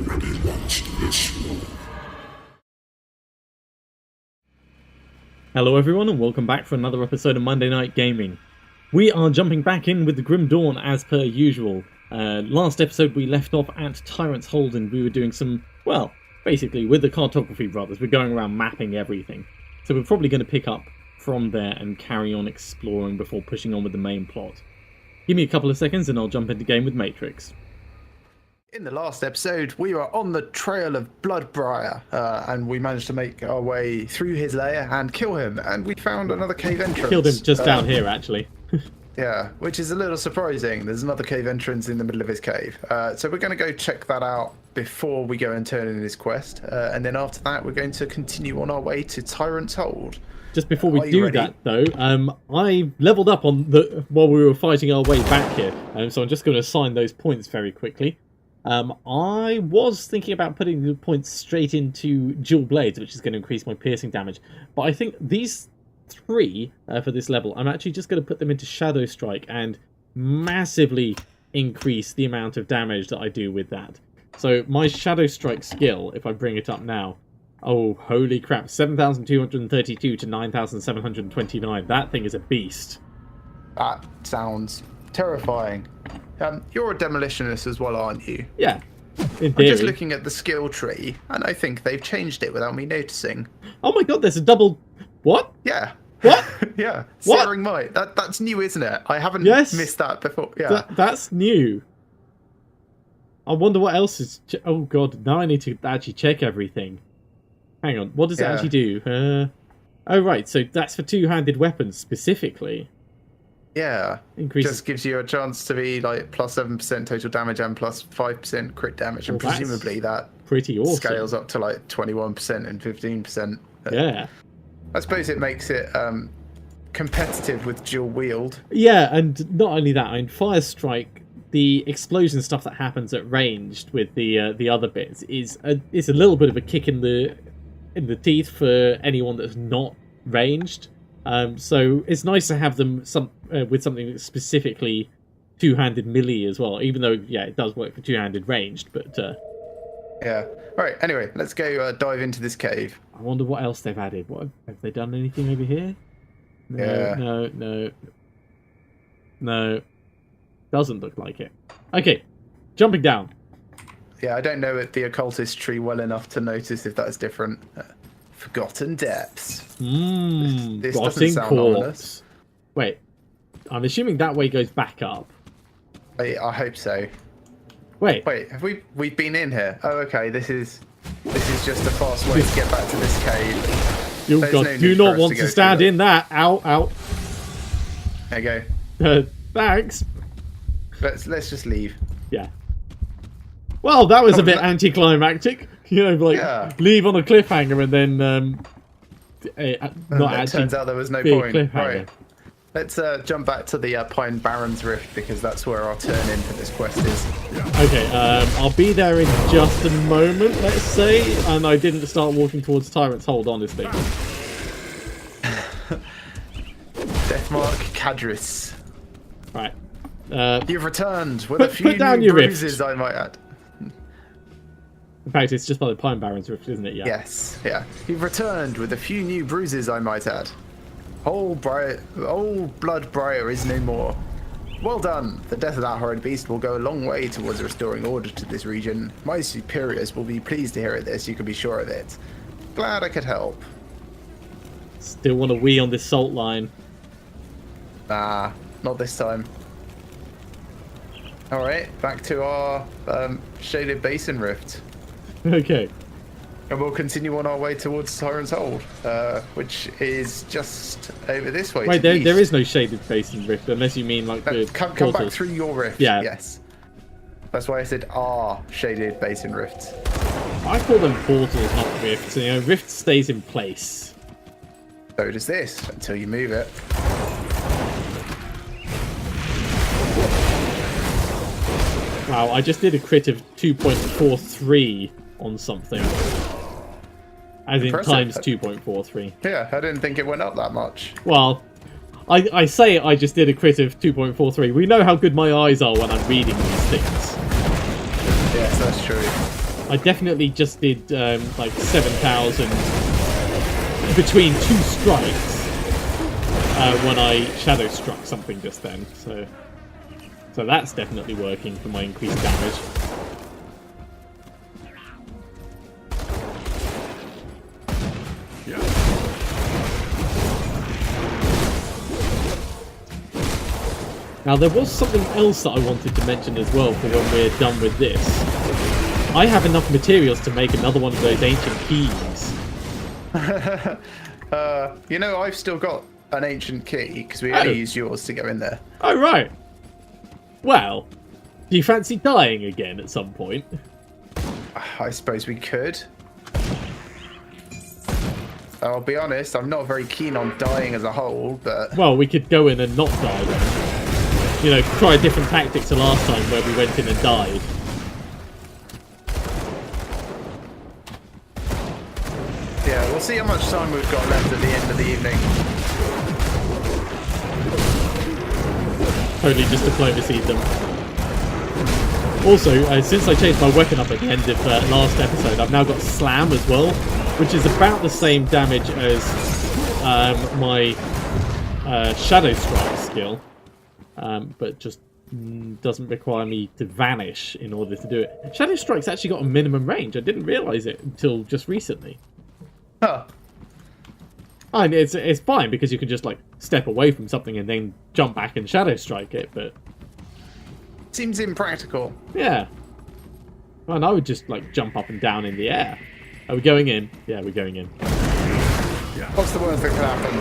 already launched this war. Hello everyone and welcome back for another episode of Monday Night Gaming. We are jumping back in with the Grim Dawn as per usual. Last episode we left off at Tyrant's Hold and we were doing some, well, basically with the Cartography Brothers, we're going around mapping everything. So we're probably going to pick up from there and carry on exploring before pushing on with the main plot. Give me a couple of seconds and I'll jump into game with Matrix. In the last episode, we were on the trail of Big Briar, and we managed to make our way through his lair and kill him, and we found another cave entrance. Killed him just down here, actually. Yeah, which is a little surprising. There's another cave entrance in the middle of his cave. So we're going to go check that out before we go and turn in his quest, and then after that, we're going to continue on our way to Tyrant's Hold. Just before we do that, though, I leveled up on the while we were fighting our way back here, so I'm just going to assign those points very quickly. I was thinking about putting the points straight into dual blades, which is going to increase my piercing damage. But I think these three for this level, I'm actually just going to put them into Shadow Strike and massively increase the amount of damage that I do with that. So my Shadow Strike skill, if I bring it up now, oh holy crap, 7,232 to 9,729. That thing is a beast. That sounds terrifying. You're a demolitionist as well, aren't you? Yeah, in theory. I'm just looking at the skill tree, and I think they've changed it without me noticing. Oh my god, there's a double... What? Yeah. What? Yeah. What? Searing Might. That's new, isn't it? I haven't missed that before. Yeah. That's new. I wonder what else is... Oh god, now I need to actually check everything. Hang on, what does it actually do? Oh right, so that's for two-handed weapons specifically. Yeah, Increases. Just gives you a chance to be like plus 7% total damage and plus 5% crit damage, and presumably that pretty awesome. Scales up to like 21% and 15%. Yeah. I suppose it makes it competitive with dual wield. Yeah, and not only that, I mean, Fire Strike, the explosion stuff that happens at ranged with the other bits is a little bit of a kick in the teeth for anyone that's not ranged. So it's nice to have them with something that's specifically two-handed melee as well, even though, yeah, it does work for two-handed ranged, but... Yeah. All right, anyway, let's go dive into this cave. I wonder what else they've added. What have they done anything over here? No, Yeah. No. Doesn't look like it. Okay, jumping down. Yeah, I don't know the occultist tree well enough to notice if that's different. Forgotten Depths. This doesn't sound ominous. Wait, I'm assuming that way goes back up. I hope so. Wait, have we've been in here? Oh, okay. This is just a fast way to get back to this cave. You do not want to stand in that. Ow. There you go. Thanks. Let's just leave. Yeah. Well, that was a bit anticlimactic. You know, like leave on a cliffhanger and then not actually. Turns out there was no point. Right. Let's jump back to the Pine Barrens Rift because that's where our turn in for this quest is. Okay, I'll be there in just a moment, let's say, and I didn't start walking towards Tyrant's Hold, honestly. Deathmark Cadris. Right. You've returned with a few new bruises, I might add. In fact, it's just by the Pine Barrens Rift, isn't it? Yeah. Yes, yeah. You've returned with a few new bruises, I might add. Old Big Briar is no more. Well done. The death of that horrid beast will go a long way towards restoring order to this region. My superiors will be pleased to hear this, you can be sure of it. Glad I could help. Still want to wee on this salt line. Nah, not this time. Alright, back to our shaded basin rift. Okay. And we'll continue on our way towards Tyrant's Hold, which is just over this way. Wait, there is no shaded basin rift, unless you mean like the come back through your rift. Yeah. Yes. That's why I said shaded basin rifts. I call them portals, not rifts. You know, rift stays in place. So does this until you move it. Wow, I just did a crit of 2.43 on something. As in times 2.43. Yeah, I didn't think it went up that much. Well, I say I just did a crit of 2.43. We know how good my eyes are when I'm reading these things. Yes, that's true. I definitely just did like 7,000 between 2 strikes when I shadow struck something just then. So that's definitely working for my increased damage. Now, there was something else that I wanted to mention as well for when we're done with this. I have enough materials to make another one of those ancient keys. You know, I've still got an ancient key, because we only used yours to go in there. Oh, right. Well, do you fancy dying again at some point? I suppose we could. I'll be honest, I'm not very keen on dying as a whole, but... Well, we could go in and not die then. You know, try a different tactic to last time where we went in and died. Yeah, we'll see how much time we've got left at the end of the evening. Totally just diplomacied them. Also, since I changed my weapon up at the end of last episode, I've now got Slam as well, which is about the same damage as my Shadow Strike skill. But just doesn't require me to vanish in order to do it. Shadow Strike's actually got a minimum range. I didn't realise it until just recently. Huh. And it's fine because you can just like step away from something and then jump back and Shadow Strike it, but... Seems impractical. Yeah. And I would just like jump up and down in the air. Are we going in? Yeah, we're going in. Yeah. What's the worst that could happen?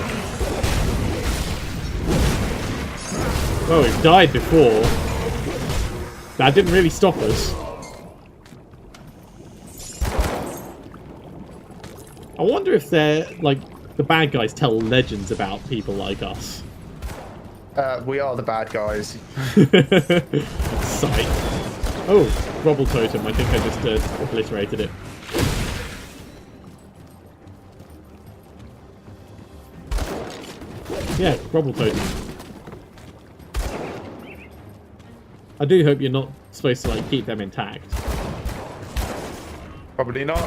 Well, we've died before. That didn't really stop us. I wonder if they're, like, the bad guys tell legends about people like us. We are the bad guys. Sight. Oh, Rubble Totem. I think I just obliterated it. Yeah, Rubble Totem. I do hope you're not supposed to like keep them intact. Probably not.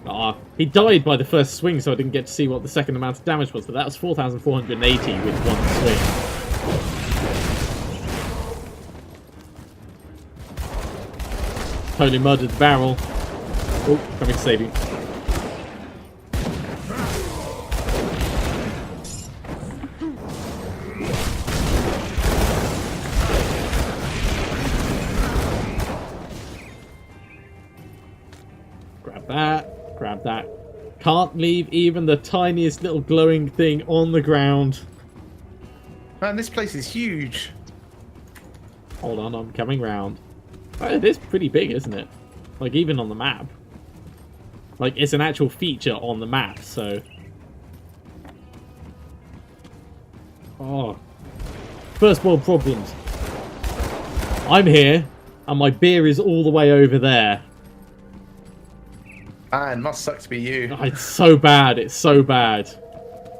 Ah, he died by the first swing, so I didn't get to see what the second amount of damage was, but that was 4,480 with one swing. Totally murdered the barrel. Oh, coming to save you. Grab that. Can't leave even the tiniest little glowing thing on the ground. Man, this place is huge. Hold on, I'm coming round. Oh, it is pretty big, isn't it? Like, even on the map. Like, it's an actual feature on the map, so... Oh. First world problems. I'm here, and my beer is all the way over there. Man, must suck to be you. Oh, it's so bad, it's so bad.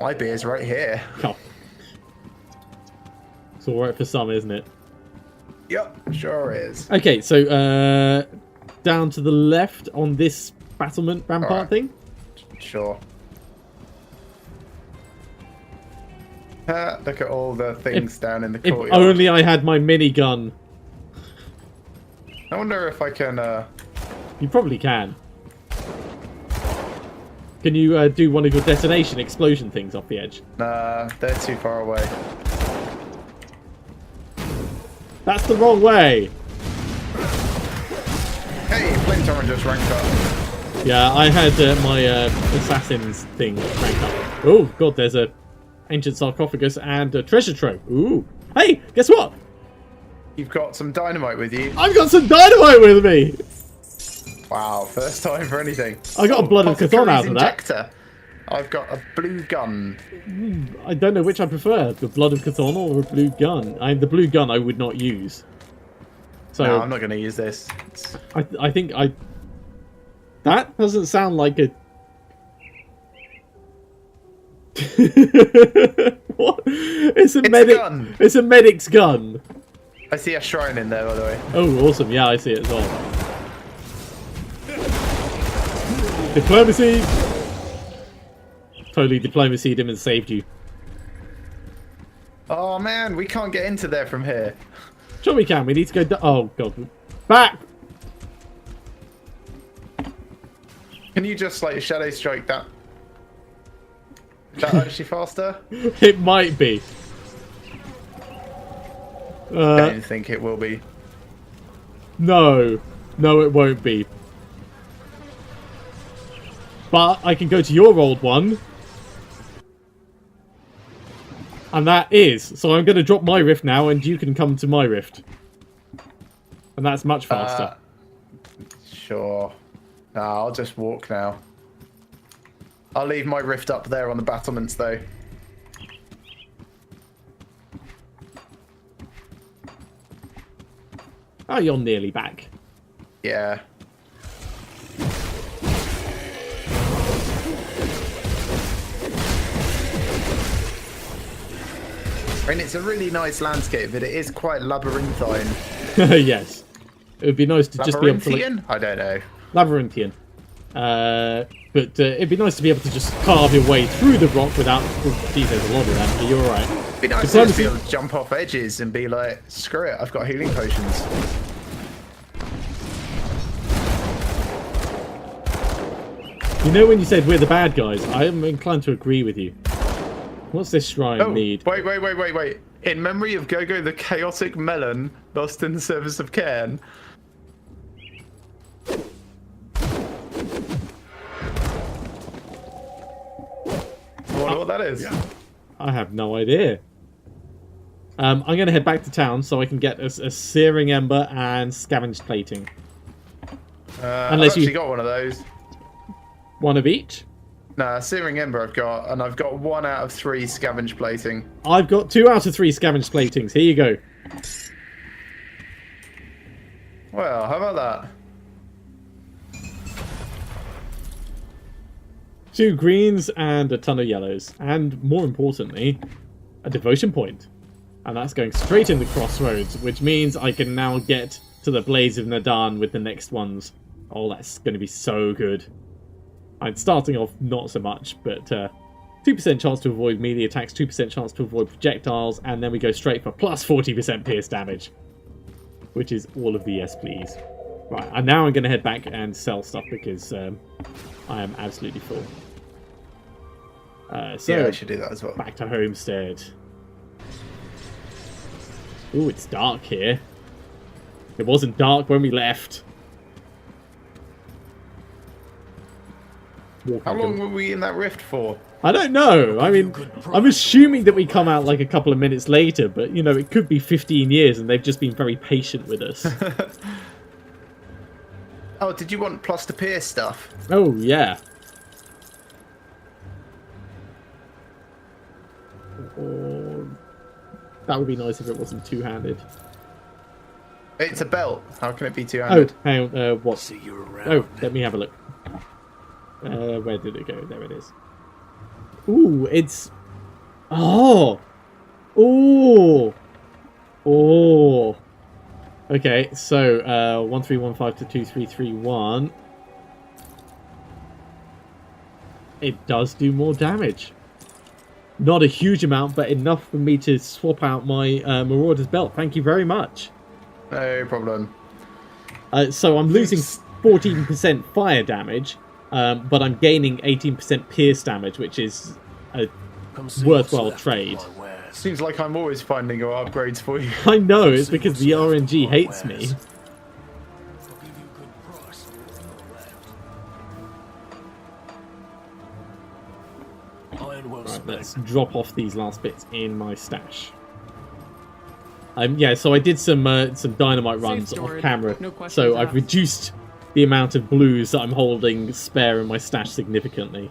My beer's right here. Oh. It's alright for some, isn't it? Yep, sure is. Okay, so down to the left on this battlement rampart thing? Sure. Look at all the things down in the courtyard. If only I had my minigun. I wonder if I can... You probably can. Can you do one of your detonation explosion things off the edge? Nah, they're too far away. That's the wrong way! Hey, Flamethrower just ranked up. Yeah, I had my assassin's thing ranked up. Oh, god, there's a ancient sarcophagus and a treasure trove. Ooh. Hey, guess what? You've got some dynamite with you. I've got some dynamite with me! Wow, first time for anything. I got a Blood of Cthulhu out of injector. that. I've got a blue gun. I don't know which I prefer, the Blood of Cthulhu or a blue gun. The blue gun I would not use. So No, I'm not going to use this. I think I... That doesn't sound like a... What? It's a medic. Gun. It's a medic's gun. I see a shrine in there, by the way. Oh, awesome! Yeah, I see it as well. Diplomacy! Totally diplomacied him and saved you. Oh man, we can't get into there from here. Sure we can. We need to go... Oh, God. Back! Can you just, like, shadow strike that? Is that actually faster? It might be. I don't think it will be. No. No, it won't be. But I can go to your old one. And that is. So I'm going to drop my rift now, and you can come to my rift. And that's much faster. Sure. No, I'll just walk now. I'll leave my rift up there on the battlements, though. Oh, you're nearly back. Yeah. I mean, it's a really nice landscape, but it is quite labyrinthine. Yes. It would be nice to just be able to... Labyrinthian? I don't know. Labyrinthian. But it'd be nice to be able to just carve your way through the rock without... Oh, geez, there's a lot of that, but you're alright. It'd be nice to just be able to jump off edges and be like, screw it, I've got healing potions. You know when you said we're the bad guys, I am inclined to agree with you. What's this shrine need? Wait. In memory of Gogo the Chaotic Melon, lost in the service of Cairn. I wonder what that is. I have no idea. I'm going to head back to town so I can get a Searing Ember and Scavenged Plating. I've actually got one of those. One of each? Nah, Searing Ember I've got, and I've got 1 out of 3 Scavenged Plating. I've got 2 out of 3 Scavenged Platings. Here you go. Well, how about that? 2 greens and a ton of yellows. And, more importantly, a devotion point. And that's going straight in the crossroads, which means I can now get to the Blades of Nadan with the next ones. Oh, that's going to be so good. I'm starting off not so much, but 2% chance to avoid melee attacks, 2% chance to avoid projectiles, and then we go straight for plus 40% pierce damage. Which is all of the yes please. Right, and now I'm going to head back and sell stuff because I am absolutely full. So yeah, I should do that as well. Back to Homestead. Ooh, it's dark here. It wasn't dark when we left. How long were we in that rift for? I don't know. I mean, I'm assuming that we come out like a couple of minutes later, but, you know, it could be 15 years and they've just been very patient with us. Oh, did you want plus to pierce stuff? Oh, yeah. Or... that would be nice if it wasn't two-handed. It's a belt. How can it be two-handed? Oh, hang on. What? See you around. Oh, let me have a look. Where did it go? There it is. Ooh, it's... oh! Ooh! Oh! Okay, so 1315 to 2331. It does do more damage. Not a huge amount, but enough for me to swap out my Marauder's belt. Thank you very much. No problem. So I'm losing 14% fire damage, but I'm gaining 18% pierce damage, which is a worthwhile trade. Seems like I'm always finding your upgrades for you. I know, it's because the RNG hates me. Right, let's drop off these last bits in my stash. Yeah, so I did some dynamite runs off camera, so I've reduced the amount of blues that I'm holding spare in my stash significantly.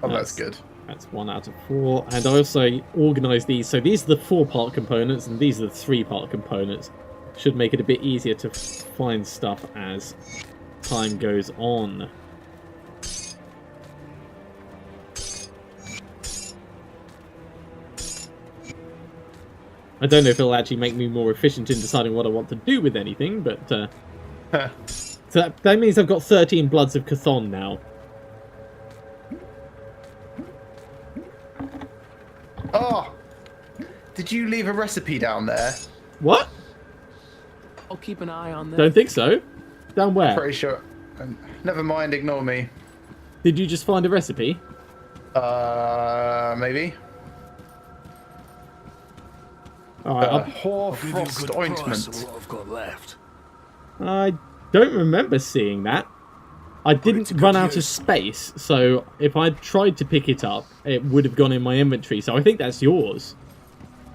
Oh, that's good. That's 1 out of 4, and I also organised these. So these are the 4-part components, and these are the 3-part components. Should make it a bit easier to find stuff as time goes on. I don't know if it'll actually make me more efficient in deciding what I want to do with anything, but so that means I've got 13 Bloods of Chthon now. Oh! Did you leave a recipe down there? What? I'll keep an eye on that. Don't think so. Down where? Pretty sure. Never mind, ignore me. Did you just find a recipe? Maybe. Alright, Hoarfrost ointment. I've got left. I don't remember seeing that. I didn't run out of space, so if I tried to pick it up, it would have gone in my inventory, so I think that's yours.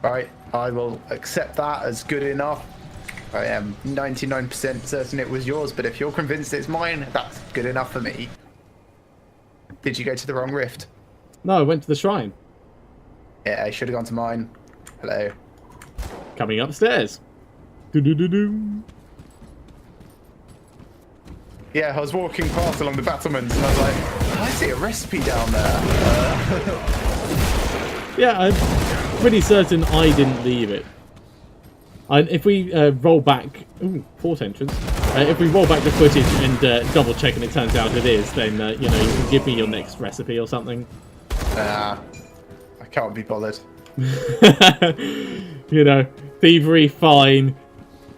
Right, I will accept that as good enough. I am 99% certain it was yours, but if you're convinced it's mine, that's good enough for me. Did you go to the wrong rift? No, I went to the shrine. Yeah, I should have gone to mine. Hello. Coming upstairs. Do-do-do-do. Yeah, I was walking past along the battlements and I was like, I see a recipe down there. Yeah, I'm pretty certain I didn't leave it. And if we roll back... Ooh, port entrance. If we roll back the footage and double check and it turns out it is, then, you know, you can give me your next recipe or something. Nah, I can't be bothered. You know, thievery, fine.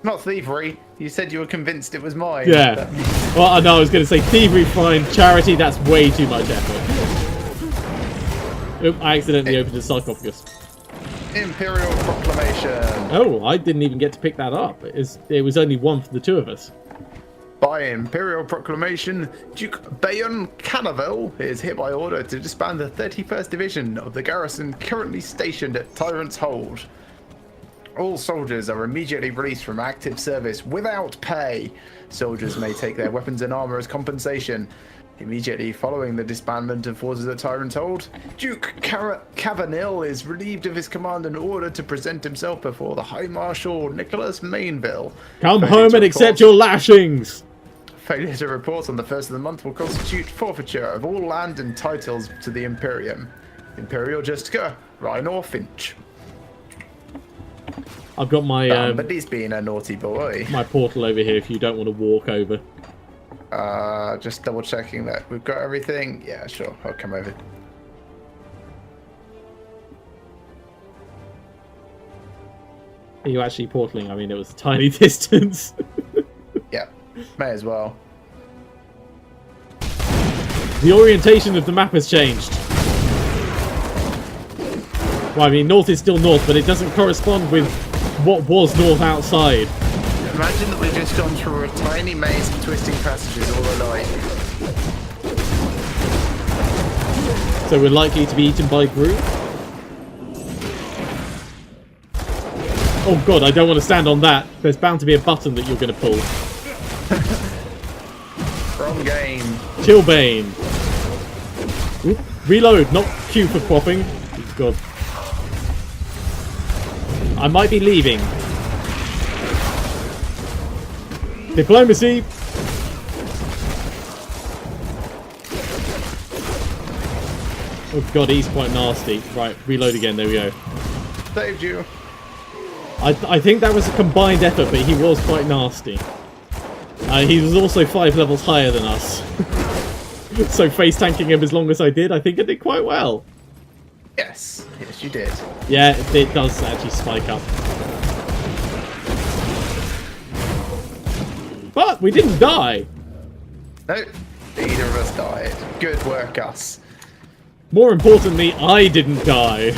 Not thievery. You said you were convinced it was mine. Yeah. Well, I know I was going to say thievery, fine. Charity, that's way too much effort. Oop, I accidentally opened a sarcophagus. Imperial Proclamation. Oh, I didn't even get to pick that up. It was only one for the two of us. By Imperial Proclamation, Duke Bayon Cannaville is hereby ordered to disband the 31st Division of the garrison currently stationed at Tyrant's Hold. All soldiers are immediately released from active service without pay. Soldiers may take their weapons and armor as compensation. Immediately following the disbandment of forces at Tyrant's Hold, Duke Cavanil is relieved of his command and ordered to present himself before the High Marshal Nicholas Mainville. Come home and accept your lashings! Failure to report on the first of the month will constitute forfeiture of all land and titles to the Imperium. Imperial Justica, Rhinor Finch. I've got my but he's being a naughty boy. my portal over here if you don't want to walk over. Just double checking that we've got everything. Yeah, sure. I'll come over. Are you actually portaling? I mean, it was a tiny distance. Yeah, may as well. The orientation of the map has changed. Well, I mean, north is still north, but it doesn't correspond with what was north outside. Imagine that we've just gone through a tiny maze of twisting passages all alike. So we're likely to be eaten by Gru? Oh god, I don't want to stand on that. There's bound to be a button that you're going to pull. Wrong game. Chillbane. Oop, reload, not Q for popping. God. I might be leaving. Diplomacy. Oh god, he's quite nasty. Right, reload again, there we go. Saved you. I think that was a combined effort, but he was quite nasty. He was also 5 levels higher than us. So face tanking him as long as I did, I think I did quite well. Yes, yes you did. Yeah, it does actually spike up. But we didn't die. No, neither of us died. Good work, us. More importantly, I didn't die.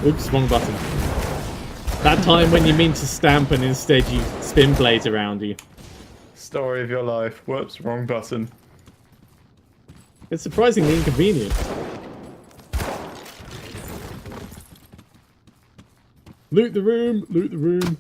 Oops, wrong button. That time when you mean to stamp and instead you spin blades around you. Story of your life. Whoops, wrong button. It's surprisingly inconvenient. Loot the room, loot the room.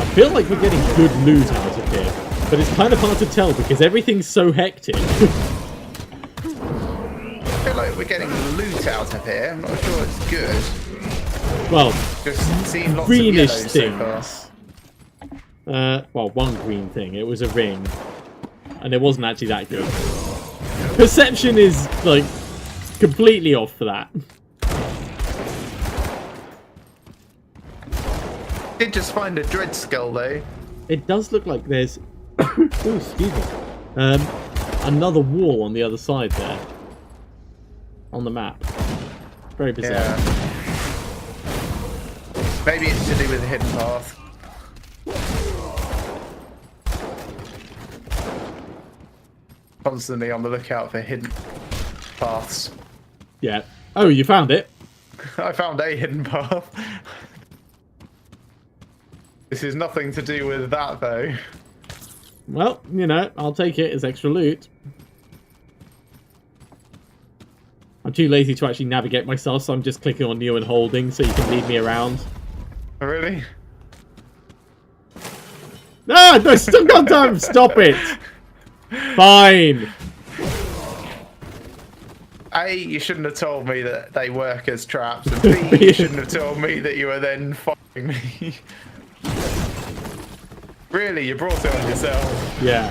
I feel like we're getting good loot out of here, but it's kind of hard to tell because everything's so hectic. I feel like we're getting loot out of here. I'm not sure it's good. Well, Just seeing lots greenish of yellow so things. Well, one green thing. It was a ring. And it wasn't actually that good. Perception is, like, completely off for that. Did just find a dread skull though. It does look like there's oh, excuse me. Another wall on the other side there. On the map. Very bizarre. Yeah. Maybe it's to do with the hidden path. Constantly on the lookout for hidden paths. Yeah. Oh, you found it. I found a hidden path. This is nothing to do with that though. Well, you know, I'll take it as extra loot. I'm too lazy to actually navigate myself, so I'm just clicking on new and holding so you can lead me around. Oh, really? No, no, still got time. Stop it. Fine. A, you shouldn't have told me that they work as traps, and B, you shouldn't have told me that you were then fighting me. Really, you brought it on yourself. Yeah.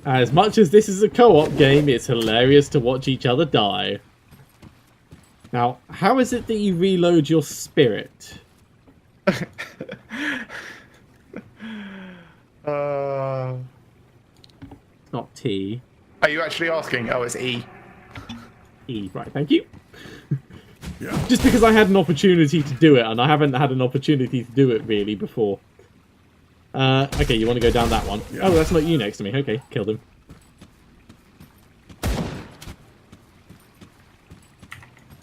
As much as this is a co-op game, it's hilarious to watch each other die. Now, how is it that you reload your spirit? It's not T. Are you actually asking? Oh, it's E. E, right, thank you. Just because I had an opportunity to do it, and I haven't had an opportunity to do it really before. Okay, you want to go down that one? Oh, that's not you next to me. Okay, killed him.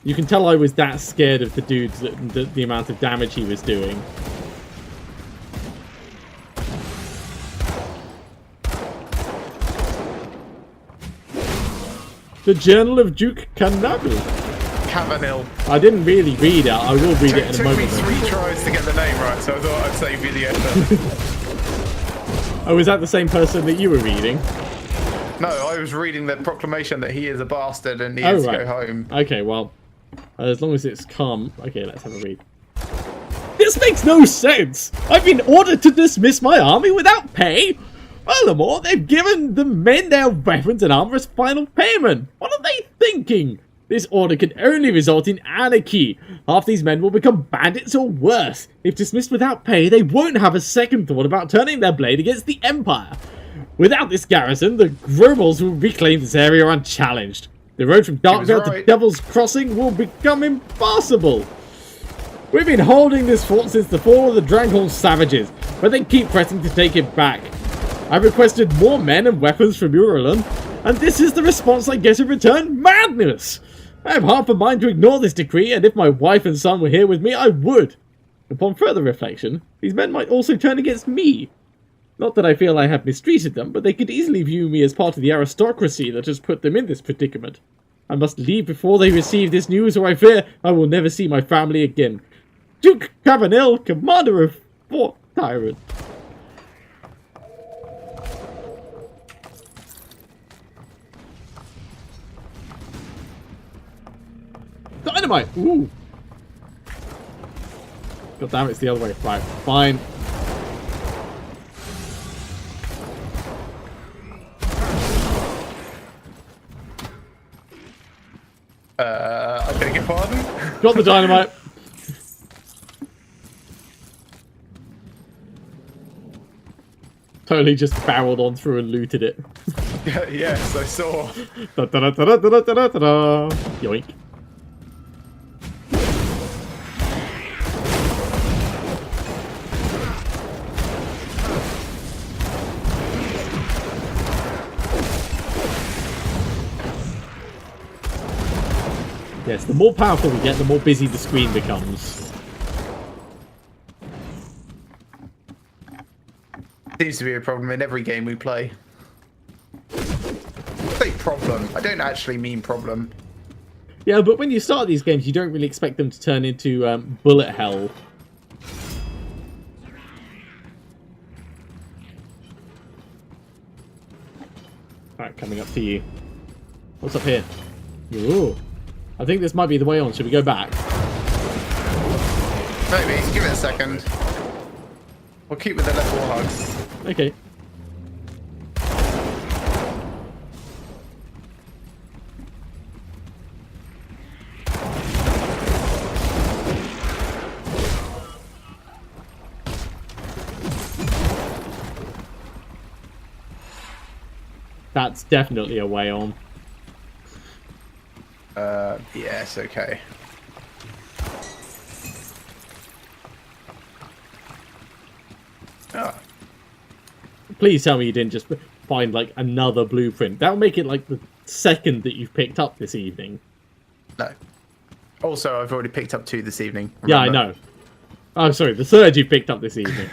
You can tell I was that scared of the dudes that the amount of damage he was doing. The Journal of Duke Canaveral. Cavanil. I didn't really read it. I will read it in a moment. It took me 3 tries to get the name right, so I thought I'd save you the effort. Oh, is that the same person that you were reading? No, I was reading the proclamation that he is a bastard and needs to go home. Okay, well, as long as it's calm. Okay, let's have a read. This makes no sense! I've been ordered to dismiss my army without pay! Furthermore, they've given the men their weapons and armor as final payment! What are they thinking? This order can only result in anarchy. Half these men will become bandits or worse. If dismissed without pay, they won't have a second thought about turning their blade against the Empire. Without this garrison, the Gromals will reclaim this area unchallenged. The road from Darkvale to Devil's Crossing will become impassable. We've been holding this fort since the fall of the Dranghorn savages, but they keep pressing to take it back. I've requested more men and weapons from Urulon, and this is the response I get in return: madness! I have half a mind to ignore this decree, and if my wife and son were here with me, I would. Upon further reflection, these men might also turn against me. Not that I feel I have mistreated them, but they could easily view me as part of the aristocracy that has put them in this predicament. I must leave before they receive this news, or I fear I will never see my family again. Duke Cavanil, commander of Fort Tyrant. Dynamite! Ooh! God damn it, it's the other way. Right, fine. I beg your pardon? Got the dynamite. Totally just barreled on through and looted it. Yes, I saw. Da, da, da, da, da, da, da, da. Yoink. Yes, the more powerful we get, the more busy the screen becomes. Seems to be a problem in every game we play. I say problem. I don't actually mean problem. Yeah, but when you start these games, you don't really expect them to turn into bullet hell. Alright, coming up to you. What's up here? Ooh. I think this might be the way on. Should we go back? Maybe. Give it a second. We'll keep with the left wall hugs. Okay. That's definitely a way on. Yes, okay. Oh. Please tell me you didn't just find, like, another blueprint. That'll make it, like, the second that you've picked up this evening. No. Also, I've already picked up 2 this evening. Remember? Yeah, I know. Oh, sorry, the 3rd you picked up this evening.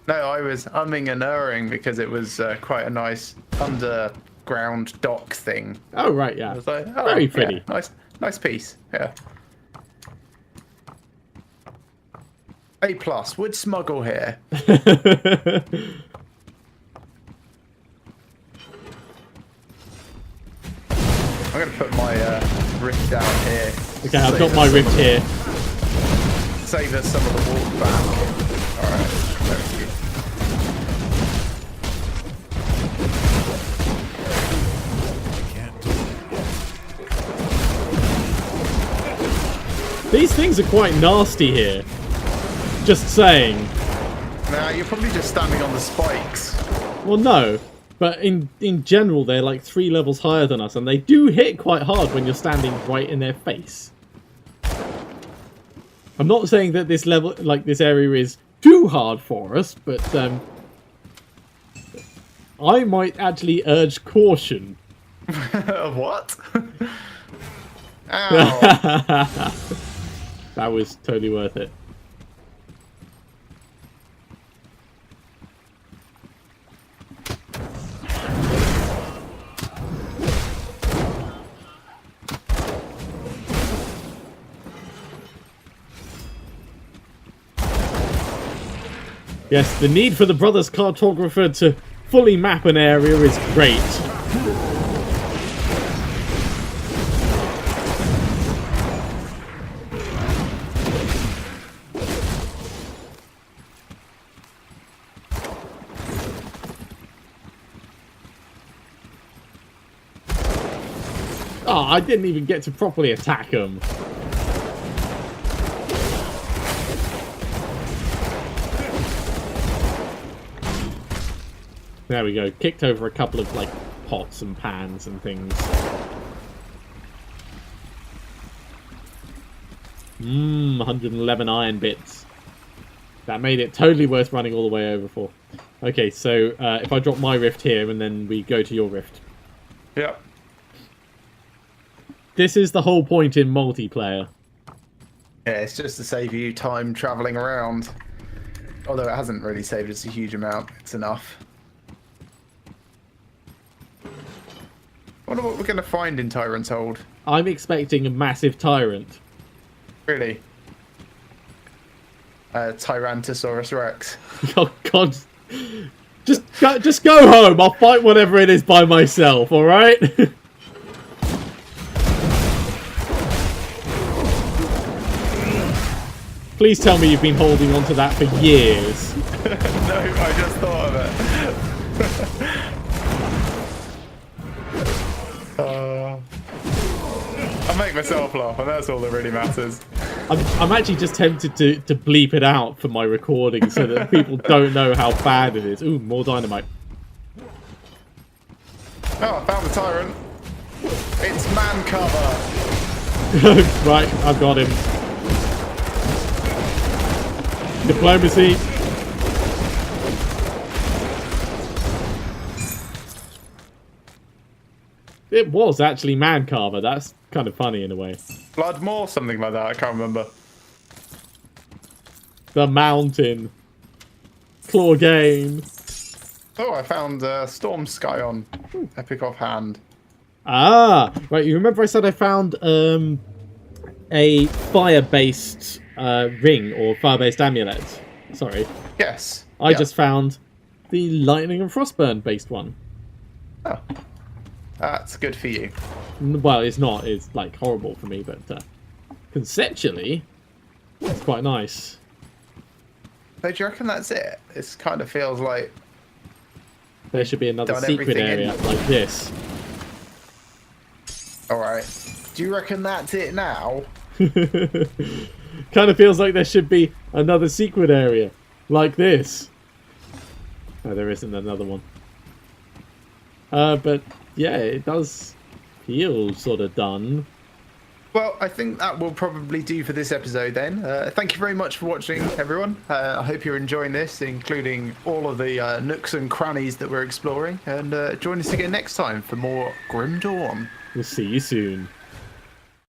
No, I was umming and erring because it was quite a nice underground dock thing. Oh, right, yeah. I was like, oh, very pretty. Yeah, nice piece. Yeah. A+, would smuggle here. I'm going to put my rift down here. Okay, I've got my rift here. Save us some of the walk back. Alright, thank you. These things are quite nasty here. Just saying. Nah, you're probably just standing on the spikes. Well, no. But in general, they're like 3 levels higher than us, and they do hit quite hard when you're standing right in their face. I'm not saying that this level, like this area, is too hard for us, but I might actually urge caution. What? Ow. That was totally worth it. Yes, the need for the Brothers Cartographer to fully map an area is great. Oh, I didn't even get to properly attack him. There we go. Kicked over a couple of, like, pots and pans and things. 111 iron bits. That made it totally worth running all the way over for. Okay, so if I drop my rift here and then we go to your rift. Yep. This is the whole point in multiplayer. Yeah, it's just to save you time travelling around. Although it hasn't really saved us a huge amount. It's enough. I wonder what we're going to find in Tyrant's Hold. I'm expecting a massive Tyrant. Really? Tyrantosaurus Rex. Oh, God. Just go home. I'll fight whatever it is by myself, alright? Please tell me you've been holding on to that for years. No, I just thought of it. I make myself laugh, and that's all that really matters. I'm actually just tempted to bleep it out for my recording so that people don't know how bad it is. Ooh, more dynamite. Oh, I found the Tyrant. It's man cover. Right, I've got him. Diplomacy. It was actually man carver. That's kind of funny in a way. Bloodmore, something like that. I can't remember. The mountain. Chlorgain. Oh, I found Storm Skyon. Epic offhand. Ah, right. You remember I said I found a fire-based ring or fire-based amulet? Sorry. Yes. I just found the lightning and frostburn based one. Oh, that's good for you. Well, it's not. It's like horrible for me, but conceptually, it's quite nice. So do you reckon that's it? This kind of feels like There should be another done secret everything area in. like this. all right. Do you reckon that's it now? Kind of feels like there should be another secret area like this. Oh, there isn't another one. But yeah, it does feel sort of done. Well, I think that will probably do for this episode then. Thank you very much for watching, everyone. I hope you're enjoying this, including all of the nooks and crannies that we're exploring. And join us again next time for more Grim Dawn. We'll see you soon.